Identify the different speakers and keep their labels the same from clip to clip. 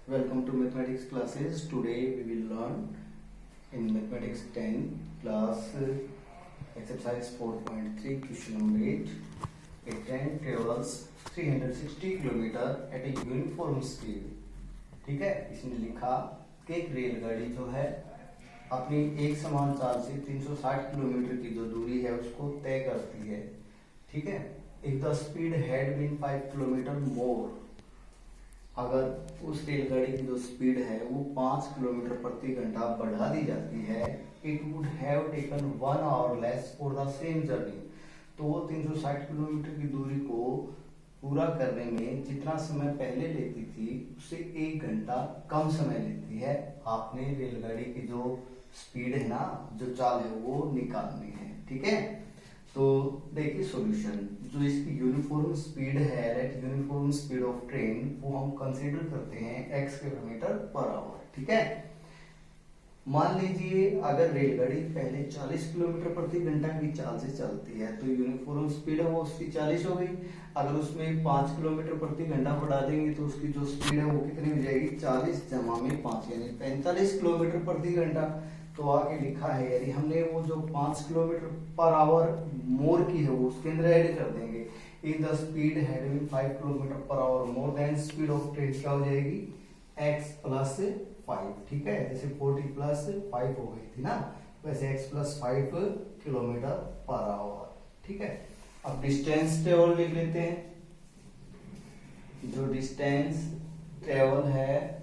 Speaker 1: Welcome to mathematics classes. Today we will learn in mathematics 10 class exercise 4.3 question number 8. A train travels 360 km at a uniform speed. ठीक है, इसने लिखा कि एक रेलगाड़ी जो है अपनी एक समान चाल से 360 किलोमीटर की जो दूरी है उसको तय करती है. ठीक है, if the speed had been 5 kilometre more, अगर उस रेलगाड़ी की जो स्पीड है वो 5 किलोमीटर प्रति घंटा बढ़ा दी जाती है, it would have taken 1 our less for the same journey. तो वो 360 किलोमीटर की दूरी को पूरा करने में जितना समय पहले लेती थी उससे 1 घंटा कम समय लेती है. आपने रेलगाड़ी की जो स्पीड है ना, जो चाल है वो निकालनी है. ठीक है, तो देखिए सॉल्यूशन. जो इसकी यूनिफॉर्म स्पीड है, that uniform speed of train, वो हम कंसीडर करते हैं x किलोमीटर पर आवर. ठीक है, मान लीजिए अगर रेलगाड़ी पहले 40 किलोमीटर प्रति घंटा की चाल से चलती है तो यूनिफॉर्म स्पीड है वो उसकी 40 हो गई. अगर उसमें 5 किलोमीटर प्रति घंटा बढ़ा देंगे तो उसकी जो स्पीड है वो कितनी हो जाएगी, 40 जमा में 5 यानी 45 किलोमीटर प्रति घंटा. तो आगे लिखा है यदि हमने वो जो 5 किलोमीटर पर आवर मोर की है वो उसके अंदर ऐड कर देंगे. If the speed had been 5 kilometre per hour more than speed of train, क्या हो जाएगी, x प्लस 5. ठीक है, जैसे 40 प्लस 5 हो गई थी ना, वैसे x plus 5 kilometre per our. ठीक है, अब डिस्टेंस ट्रेवल लिख लेते हैं. जो डिस्टेंस ट्रेवल है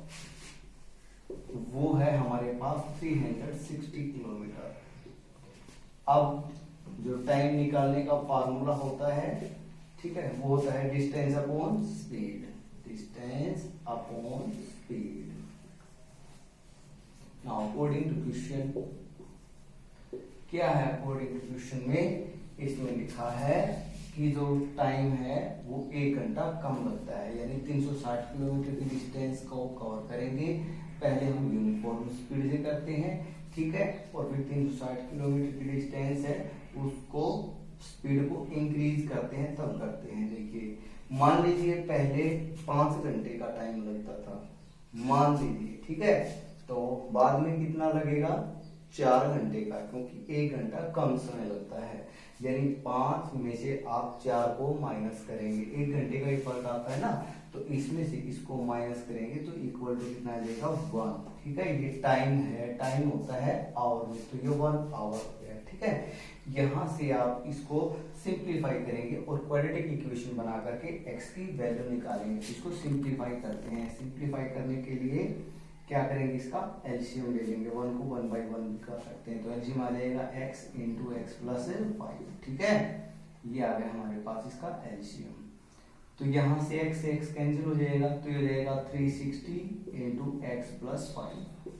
Speaker 1: वो है हमारे पास 360 किलोमीटर. अब जो टाइम निकालने का फार्मूला होता है, ठीक है, वो होता है distance upon speed. Distance upon speed. Now according to question क्या है, अकॉर्डिंग टू क्वेश्चन में इसमें लिखा है कि जो टाइम है वो 1 घंटा कम लगता है, यानी 360 किलोमीटर की डिस्टेंस को कवर करेंगे. पहले हम यूनिफॉर्म स्पीड से करते हैं, ठीक है, और फिर 360 किलोमीटर की डिस्टेंस है उसको स्पीड को इंक्रीज करते हैं तब करते हैं. देखिए मान लीजिए पहले 5 घंटे का टाइम लगता था, मान लीजिए, ठीक है, तो बाद में कितना लगेगा, 4 घंटे का, क्योंकि 1 घंटा कम समय लगता है. यानी 5 में से आप 4 को माइनस करेंगे, 1 घंटे का ही फर्क आता है ना, तो इसमें से इसको माइनस करेंगे तो इक्वल टू कितना आ जाएगा, 1. ठीक है, ये टाइम है, टाइम होता है आवर में, तो ये 1 आवर हो गया. ठीक है, यहाँ से आप इसको सिंप्लीफाई करेंगे और क्वाड्रेटिक इक्वेशन बना करके x की वैल्यू निकालेंगे. इसको सिंप्लीफाई करते हैं. सिंप्लीफाई करने के लिए क्या करेंगे, इसका एलसीएम ले लेंगे. 1 को 1 बाई 1 कर सकते हैं, तो एलसीएम आ जाएगा x इंटू एक्स प्लस 5. ठीक है, ये आ गया हमारे पास इसका एलसीएम. तो यहाँ से x कैंसिल हो जाएगा, तो ये रहेगा 360 into x plus 5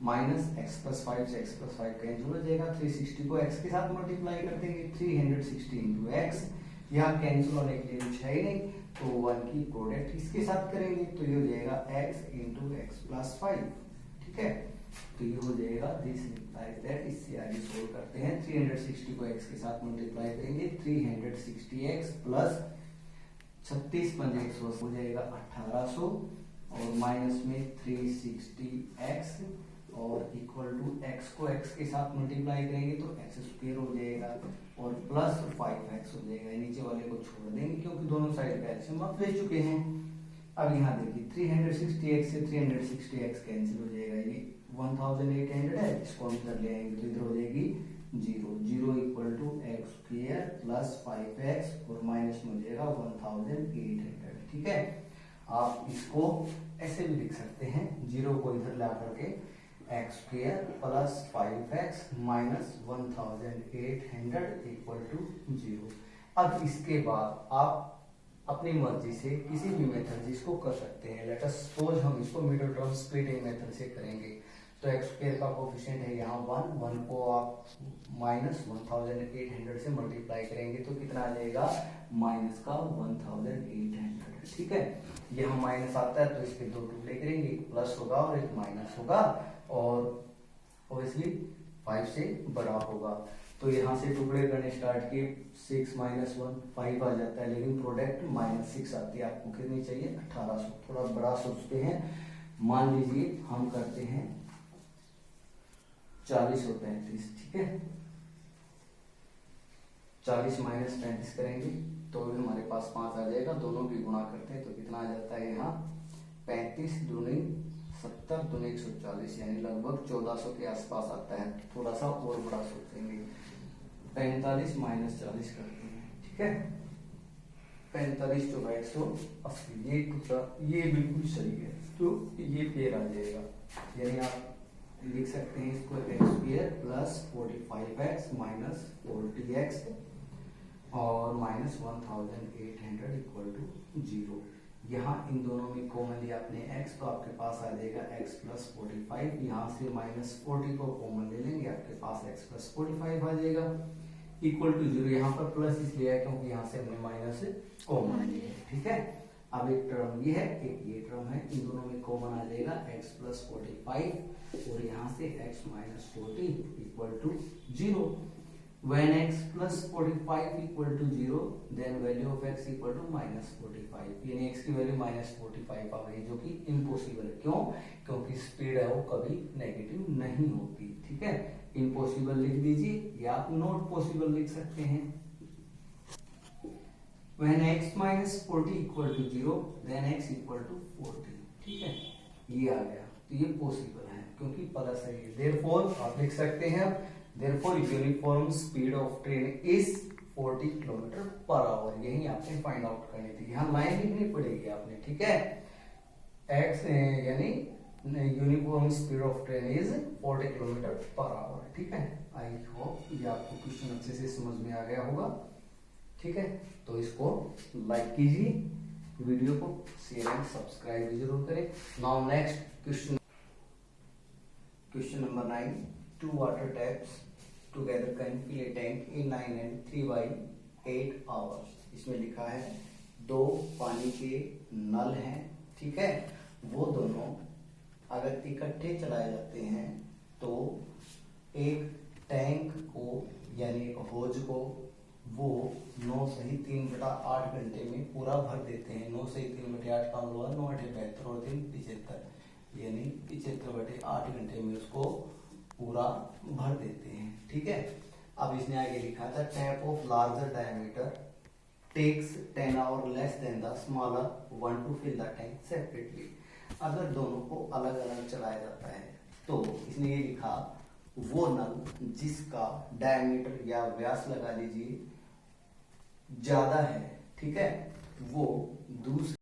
Speaker 1: minus x plus 5 से x प्लस 5 कैंसिल हो जाएगा. 360 को x के साथ मल्टीप्लाई कर देंगे, 360 इंटू एक्स. यहाँ कैंसिल होने के लिए कुछ है ही नहीं, तो 1 की प्रोडक्ट इसके साथ करेंगे, तो ये हो जाएगा x इंटू एक्स प्लस 5. ठीक है, तो ये हो जाएगा दिस इम्प्लाइज दैट. इससे आगे सोल्व करते हैं. 360 को x के साथ मल्टीप्लाई करेंगे, 360x प्लस 36 पंजे 100 हो जाएगा 1800, और माइनस में 360x और इक्वल टू x को x के साथ मल्टीप्लाई करेंगे तो x स्क्वायर हो जाएगा और प्लस 5x हो जाएगा. नीचे वाले को छोड़ देंगे क्योंकि दोनों साइड का एलसीएम आप ले चुके हैं. अब यहाँ देखिए 360x से 360x कैंसिल हो जाएगा, ये 1800 है, इसको हम इधर ले आएंगे तो इधर हो जाएगी 0 equal to x square plus 5x और माइनस में हो जाएगा 1800. ठीक है, आप इसको ऐसे भी लिख सकते हैं, 0 को इधर ला करके x square plus 5x minus 1800 equal to 0. अब इसके बाद आप अपनी मर्जी से किसी भी मेथड से इसको कर सकते हैं. लेट अस सपोज हम इसको मिडिल टर्म स्प्लिटिंग मेथड से करेंगे. तो एक्स स्क्वायर का कोफिशिएंट है यहाँ 1 को आप माइनस 1800 से मल्टीप्लाई करेंगे तो कितना आ जाएगा, माइनस का 1800. ठीक है, यहाँ माइनस आता है तो इसके 2 टुकड़े करेंगे, एक प्लस होगा और एक माइनस होगा, और ऑब्वियसली 5 से बड़ा होगा. तो यहाँ से टुकड़े करने स्टार्ट किए, 6 माइनस 1 5 आ जाता है, लेकिन प्रोडक्ट -6 आती है. आपको कितनी चाहिए, 1800. थोड़ा बड़ा सोचते हैं मान लीजिए हम करते हैं 40 और 35, ठीक है। 40 माइनस 35 करेंगे तो भी हमारे पास 5 आ जाएगा। दोनों की गुणा करते हैं तो कितना आ जाता है यहाँ 35 दूनी 70 दूनी 140, यानी लगभग 1400 के आसपास आता है। थोड़ा सा और बड़ा सोचेंगे, 45 माइनस 40 करते हैं, ठीक है। 45 चौका 180, ये टुकड़ा ये बिल्कुल सही है, तो ये पेड़ आ जाएगा। यानी आप लिख सकते हैं इसको x square plus 45x minus 40x और माइनस 1800 इक्वल टू 0। यहाँ इन दोनों में कॉमन लिया आपने x, तो आपके पास आ जाएगा x प्लस 45। यहाँ से माइनस 40 को कॉमन ले लेंगे, आपके पास x प्लस 45 आ जाएगा इक्वल टू 0। यहाँ पर प्लस इसलिए है क्योंकि यहाँ से हमने माइनस कॉमन लिया, ठीक है। अब एक टर्म ये है, एक ये टर्म है, इन दोनों में कॉमन आ जाएगा x प्लस 45 और यहाँ से x minus 40 equal to 0। When x plus 45 equal to 0, then value of x equal to minus 45, यानी x की वैल्यू माइनस 45 आ गई, जो कि इम्पॉसिबल है। क्यों? क्योंकि स्पीड है वो कभी नेगेटिव नहीं होती, ठीक है। इम्पॉसिबल लिख दीजिए या आप नॉट पॉसिबल लिख सकते हैं। When x minus 40 equal to 0, then x equal to 40, ठीक है। ये आ गया, तो ये पॉसिबल है क्योंकि प्लस है। Therefore आप लिख सकते हैं Therefore uniform speed of train is 40 kilometre per our. यही आपने फाइंड आउट करनी थी, यहाँ लाइन लिखनी पड़ेगी आपने, ठीक है। x यानी uniform speed of train is 40 kilometre per our, ठीक है। आई होप ये आपको क्वेश्चन अच्छे से समझ में आ गया होगा, ठीक है। तो इसको लाइक कीजिए, वीडियो को शेयर एंड सब्सक्राइब भी जरूर करें। Now next question, question number 9। 2 water taps together can fill a tank in 9 and 3 by 8 hours। इसमें लिखा है 2 पानी के नल हैं, ठीक है। वो दोनों अगर इकट्ठे चलाए जाते हैं तो एक टैंक को यानी एक होज को वो 9 सही 3/8 घंटे में पूरा भर देते हैं। 9 सही 3/8 का हुआ 9 8 72 और 3 75, यानी 75/8 घंटे में उसको पूरा भर देते हैं, ठीक है। अब इसने आगे लिखा था tap of larger diameter takes 10 hour less than the smaller one to fill the tank separately. अगर दोनों को अलग अलग चलाया जाता है तो इसने ये लिखा वो नल जिसका डायमीटर या व्यास लगा लीजिए ज्यादा है, ठीक है, वो दूसरे